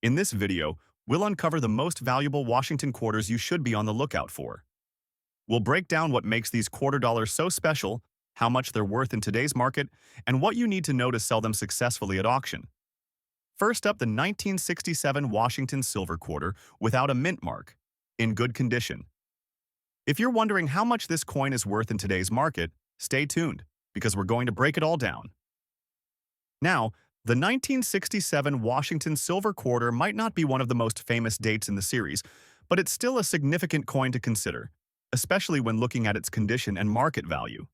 In this video, we'll uncover the most valuable Washington quarters you should be on the lookout for. We'll break down what makes these quarter dollars so special, how much they're worth in today's market, and what you need to know to sell them successfully at auction. First up, the 1967 Washington Silver Quarter without a mint mark, in good condition. If you're wondering how much this coin is worth in today's market, stay tuned, because we're going to break it all down. Now, the 1967 Washington Silver Quarter might not be one of the most famous dates in the series, but it's still a significant coin to consider, especially when looking at its condition and market value.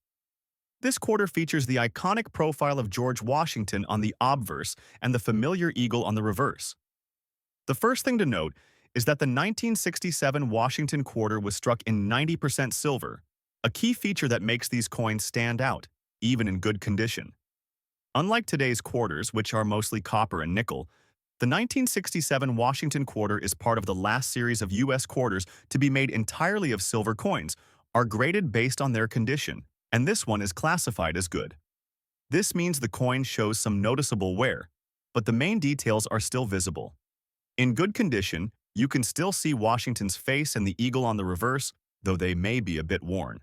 This quarter features the iconic profile of George Washington on the obverse and the familiar eagle on the reverse. The first thing to note is that the 1967 Washington quarter was struck in 90% silver, a key feature that makes these coins stand out, even in good condition. Unlike today's quarters, which are mostly copper and nickel, the 1967 Washington quarter is part of the last series of U.S. quarters to be made entirely of silver coins, are graded based on their condition, and this one is classified as good. This means the coin shows some noticeable wear, but the main details are still visible. In good condition, you can still see Washington's face and the eagle on the reverse, though they may be a bit worn.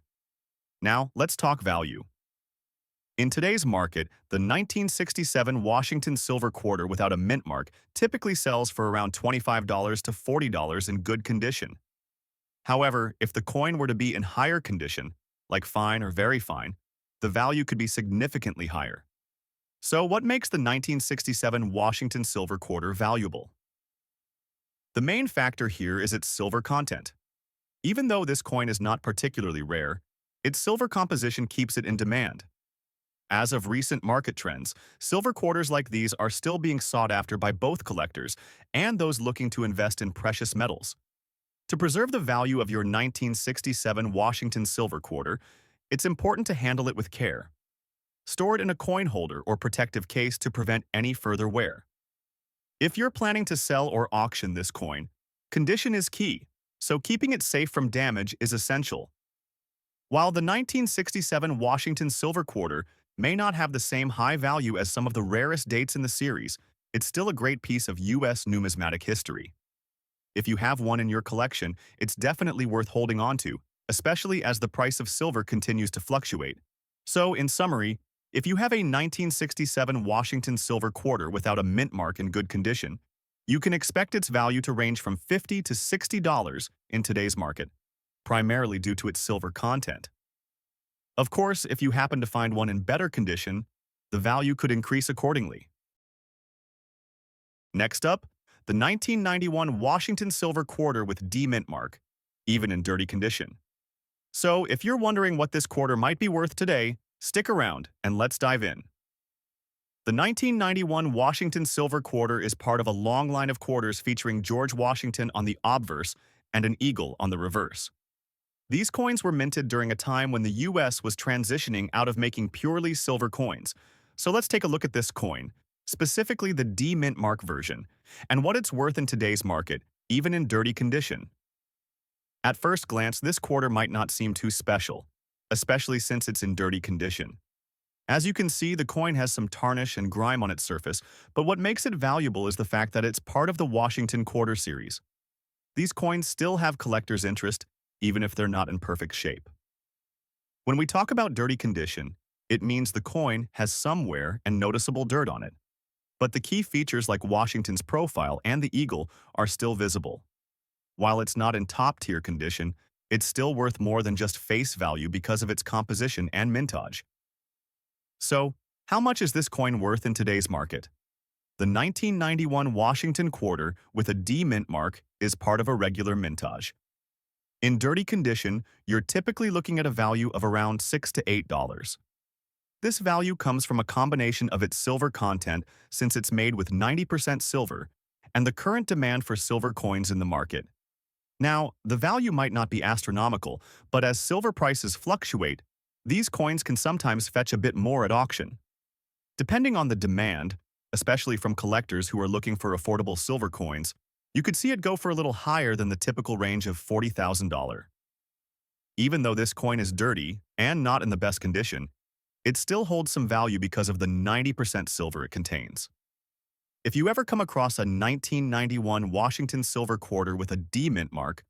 Now, let's talk value. In today's market, the 1967 Washington Silver Quarter without a mint mark typically sells for around $25 to $40 in good condition. However, if the coin were to be in higher condition, like fine or very fine, the value could be significantly higher. So what makes the 1967 Washington Silver Quarter valuable? The main factor here is its silver content. Even though this coin is not particularly rare, its silver composition keeps it in demand. As of recent market trends, silver quarters like these are still being sought after by both collectors and those looking to invest in precious metals. To preserve the value of your 1967 Washington Silver Quarter, it's important to handle it with care. Store it in a coin holder or protective case to prevent any further wear. If you're planning to sell or auction this coin, condition is key, so keeping it safe from damage is essential. While the 1967 Washington Silver Quarter may not have the same high value as some of the rarest dates in the series, it's still a great piece of U.S. numismatic history. If you have one in your collection, it's definitely worth holding on to, especially as the price of silver continues to fluctuate. So, in summary, if you have a 1967 Washington Silver Quarter without a mint mark in good condition, you can expect its value to range from $50 to $60 in today's market, primarily due to its silver content. Of course, if you happen to find one in better condition, the value could increase accordingly. Next up, the 1991 Washington Silver Quarter with D mint mark, even in dirty condition. So, if you're wondering what this quarter might be worth today, stick around and let's dive in. The 1991 Washington Silver Quarter is part of a long line of quarters featuring George Washington on the obverse and an eagle on the reverse. These coins were minted during a time when the U.S. was transitioning out of making purely silver coins. So let's take a look at this coin, specifically the D mint mark version, and what it's worth in today's market, even in dirty condition. At first glance, this quarter might not seem too special, especially since it's in dirty condition. As you can see, the coin has some tarnish and grime on its surface, but what makes it valuable is the fact that it's part of the Washington Quarter series. These coins still have collectors' interest, even if they're not in perfect shape. When we talk about dirty condition, it means the coin has some wear and noticeable dirt on it. But the key features like Washington's profile and the eagle are still visible. While it's not in top-tier condition, it's still worth more than just face value because of its composition and mintage. So, how much is this coin worth in today's market? The 1991 Washington Quarter with a D mint mark is part of a regular mintage. In dirty condition, you're typically looking at a value of around $6 to $8. This value comes from a combination of its silver content since it's made with 90% silver and the current demand for silver coins in the market. Now, the value might not be astronomical, but as silver prices fluctuate, these coins can sometimes fetch a bit more at auction. Depending on the demand, especially from collectors who are looking for affordable silver coins, you could see it go for a little higher than the typical range of $40,000. Even though this coin is dirty and not in the best condition, it still holds some value because of the 90% silver it contains. If you ever come across a 1991 Washington silver quarter with a D mint mark,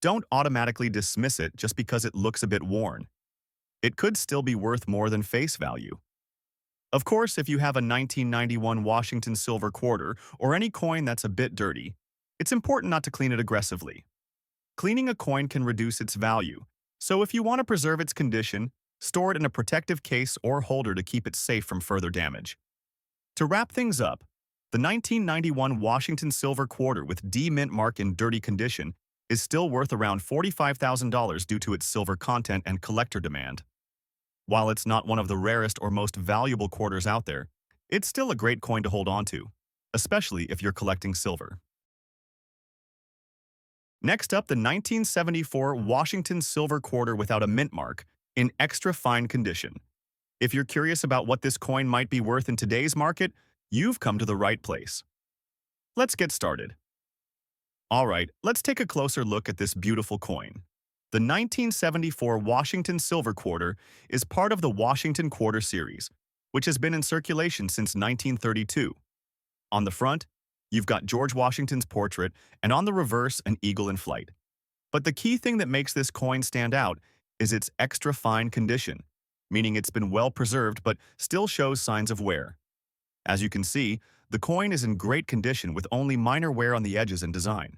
don't automatically dismiss it just because it looks a bit worn. It could still be worth more than face value. Of course, if you have a 1991 Washington silver quarter or any coin that's a bit dirty, it's important not to clean it aggressively. Cleaning a coin can reduce its value, so if you want to preserve its condition, store it in a protective case or holder to keep it safe from further damage. To wrap things up, the 1991 Washington silver quarter with D mint mark in dirty condition is still worth around $45,000 due to its silver content and collector demand. While it's not one of the rarest or most valuable quarters out there, it's still a great coin to hold on to, especially if you're collecting silver. Next up, the 1974 Washington silver quarter without a mint mark in extra fine condition. If you're curious about what this coin might be worth in today's market, you've come to the right place. Let's get started. Alright, let's take a closer look at this beautiful coin. The 1974 Washington silver quarter is part of the Washington Quarter series, which has been in circulation since 1932. On the front, you've got George Washington's portrait, and on the reverse, an eagle in flight. But the key thing that makes this coin stand out is its extra fine condition, meaning it's been well preserved but still shows signs of wear. As you can see, the coin is in great condition with only minor wear on the edges and design.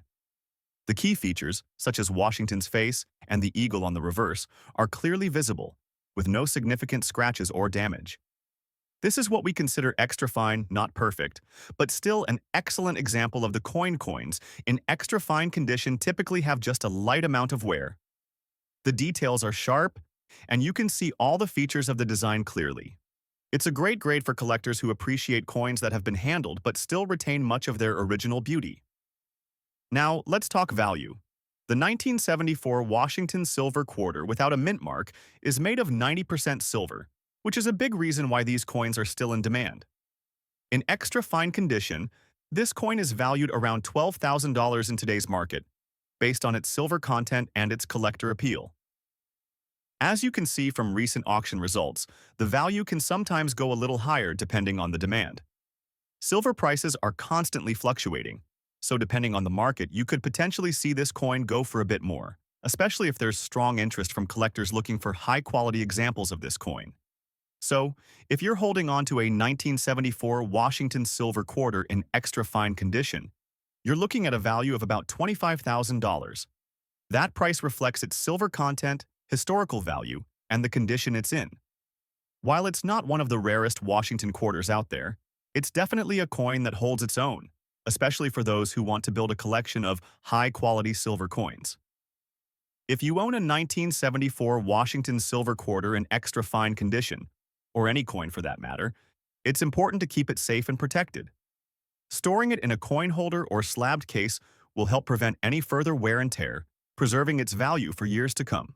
The key features, such as Washington's face and the eagle on the reverse, are clearly visible, with no significant scratches or damage. This is what we consider extra fine, not perfect, but still an excellent example of the coins in extra fine condition typically have just a light amount of wear. The details are sharp, and you can see all the features of the design clearly. It's a great grade for collectors who appreciate coins that have been handled but still retain much of their original beauty. Now, let's talk value. The 1974 Washington silver quarter without a mint mark is made of 90% silver, which is a big reason why these coins are still in demand. In extra fine condition, this coin is valued around $12,000 in today's market, based on its silver content and its collector appeal. As you can see from recent auction results, the value can sometimes go a little higher depending on the demand. Silver prices are constantly fluctuating, so depending on the market, you could potentially see this coin go for a bit more, especially if there's strong interest from collectors looking for high-quality examples of this coin. So, if you're holding on to a 1974 Washington silver quarter in extra fine condition, you're looking at a value of about $25,000. That price reflects its silver content, historical value, and the condition it's in. While it's not one of the rarest Washington quarters out there, it's definitely a coin that holds its own, especially for those who want to build a collection of high-quality silver coins. If you own a 1974 Washington silver quarter in extra fine condition, or any coin for that matter, it's important to keep it safe and protected. Storing it in a coin holder or slabbed case will help prevent any further wear and tear, preserving its value for years to come.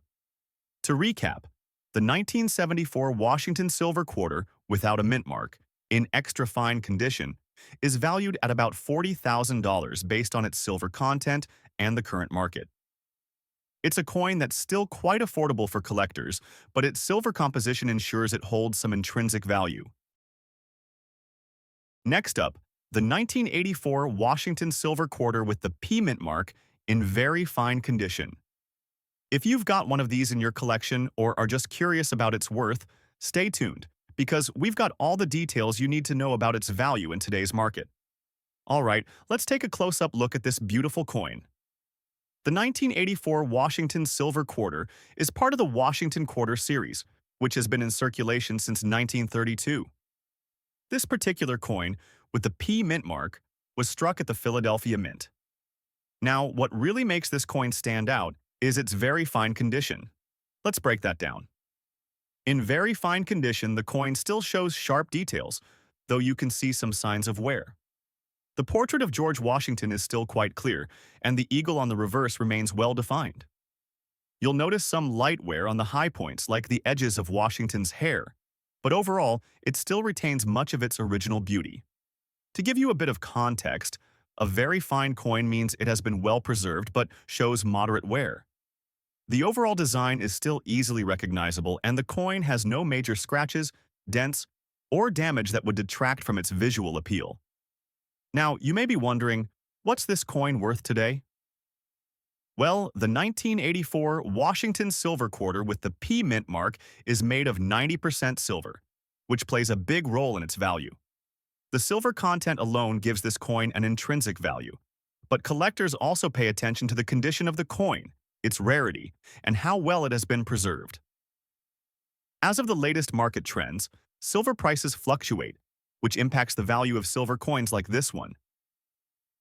To recap, the 1974 Washington silver quarter without a mint mark, in extra fine condition, is valued at about $40,000 based on its silver content and the current market. It's a coin that's still quite affordable for collectors, but its silver composition ensures it holds some intrinsic value. Next up, the 1984 Washington silver quarter with the P mint mark in very fine condition. If you've got one of these in your collection or are just curious about its worth, stay tuned, because we've got all the details you need to know about its value in today's market. Alright, let's take a close-up look at this beautiful coin. The 1984 Washington silver quarter is part of the Washington Quarter series, which has been in circulation since 1932. This particular coin, with the P mint mark, was struck at the Philadelphia Mint. Now, what really makes this coin stand out is its very fine condition. Let's break that down. In very fine condition, the coin still shows sharp details, though you can see some signs of wear. The portrait of George Washington is still quite clear, and the eagle on the reverse remains well defined. You'll notice some light wear on the high points, like the edges of Washington's hair, but overall, it still retains much of its original beauty. To give you a bit of context, a very fine coin means it has been well preserved but shows moderate wear. The overall design is still easily recognizable, and the coin has no major scratches, dents, or damage that would detract from its visual appeal. Now, you may be wondering, what's this coin worth today? Well, the 1984 Washington silver quarter with the P mint mark is made of 90% silver, which plays a big role in its value. The silver content alone gives this coin an intrinsic value, but collectors also pay attention to the condition of the coin, its rarity, and how well it has been preserved. As of the latest market trends, silver prices fluctuate, which impacts the value of silver coins like this one.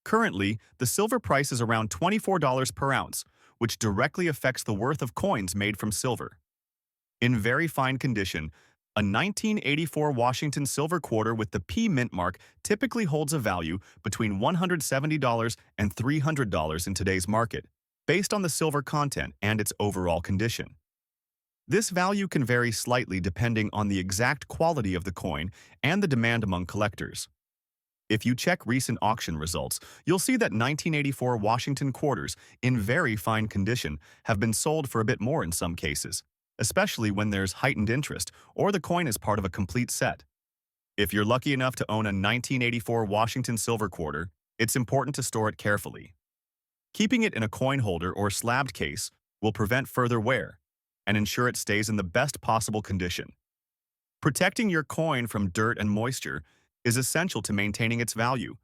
Currently, the silver price is around $24 per ounce, which directly affects the worth of coins made from silver. In very fine condition, a 1984 Washington silver quarter with the P mint mark typically holds a value between $170 and $300 in today's market, based on the silver content and its overall condition. This value can vary slightly depending on the exact quality of the coin and the demand among collectors. If you check recent auction results, you'll see that 1984 Washington quarters, in very fine condition, have been sold for a bit more in some cases, especially when there's heightened interest or the coin is part of a complete set. If you're lucky enough to own a 1984 Washington silver quarter, it's important to store it carefully. Keeping it in a coin holder or slabbed case will prevent further wear and ensure it stays in the best possible condition. Protecting your coin from dirt and moisture is essential to maintaining its value.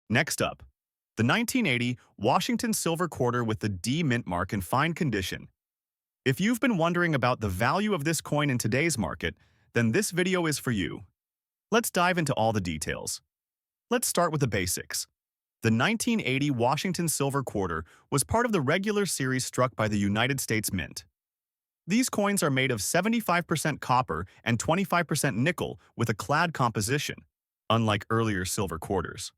Next up, the 1980 Washington silver quarter with the D mint mark in fine condition. If you've been wondering about the value of this coin in today's market, then this video is for you. Let's dive into all the details. Let's start with the basics. The 1980 Washington silver quarter was part of the regular series struck by the United States Mint. These coins are made of 75% copper and 25% nickel with a clad composition, unlike earlier silver quarters.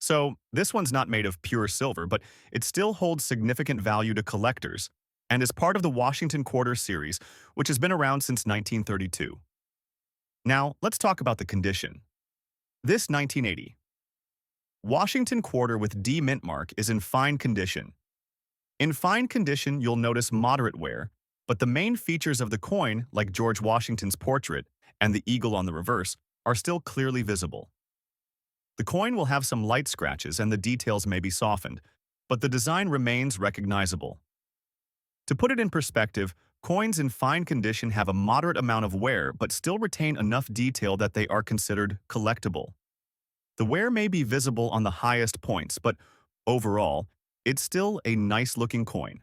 So, this one's not made of pure silver, but it still holds significant value to collectors and is part of the Washington Quarter series, which has been around since 1932. Now, let's talk about the condition. This 1980 Washington quarter with D mint mark is in fine condition. In fine condition, you'll notice moderate wear, but the main features of the coin, like George Washington's portrait and the eagle on the reverse, are still clearly visible. The coin will have some light scratches and the details may be softened, but the design remains recognizable. To put it in perspective, coins in fine condition have a moderate amount of wear but still retain enough detail that they are considered collectible. The wear may be visible on the highest points, but overall, it's still a nice-looking coin.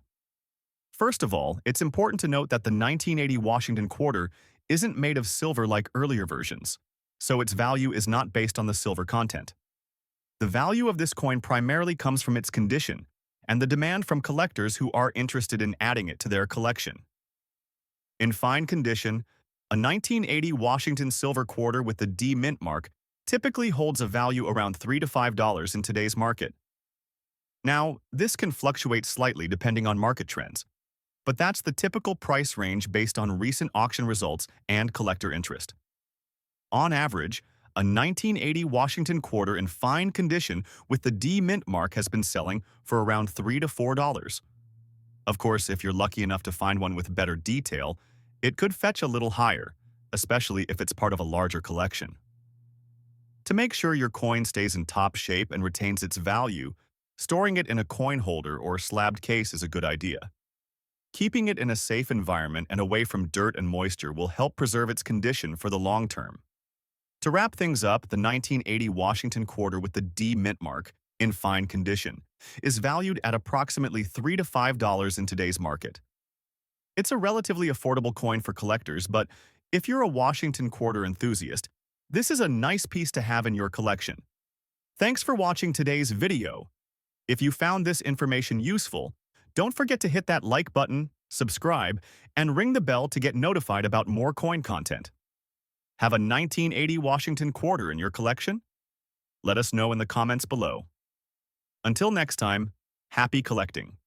First of all, it's important to note that the 1980 Washington quarter isn't made of silver like earlier versions, so its value is not based on the silver content. The value of this coin primarily comes from its condition and the demand from collectors who are interested in adding it to their collection. In fine condition, a 1980 Washington silver quarter with the D mint mark typically holds a value around $3 to $5 in today's market. Now, this can fluctuate slightly depending on market trends, but that's the typical price range based on recent auction results and collector interest. On average, a 1980 Washington quarter in fine condition with the D mint mark has been selling for around $3 to $4. Of course, if you're lucky enough to find one with better detail, it could fetch a little higher, especially if it's part of a larger collection. To make sure your coin stays in top shape and retains its value, storing it in a coin holder or slabbed case is a good idea. Keeping it in a safe environment and away from dirt and moisture will help preserve its condition for the long term. To wrap things up, the 1980 Washington quarter with the D mint mark, in fine condition, is valued at approximately $3 to $5 in today's market. It's a relatively affordable coin for collectors, but if you're a Washington quarter enthusiast, this is a nice piece to have in your collection. Thanks for watching today's video. If you found this information useful, don't forget to hit that like button, subscribe, and ring the bell to get notified about more coin content. Have a 1980 Washington quarter in your collection? Let us know in the comments below. Until next time, happy collecting.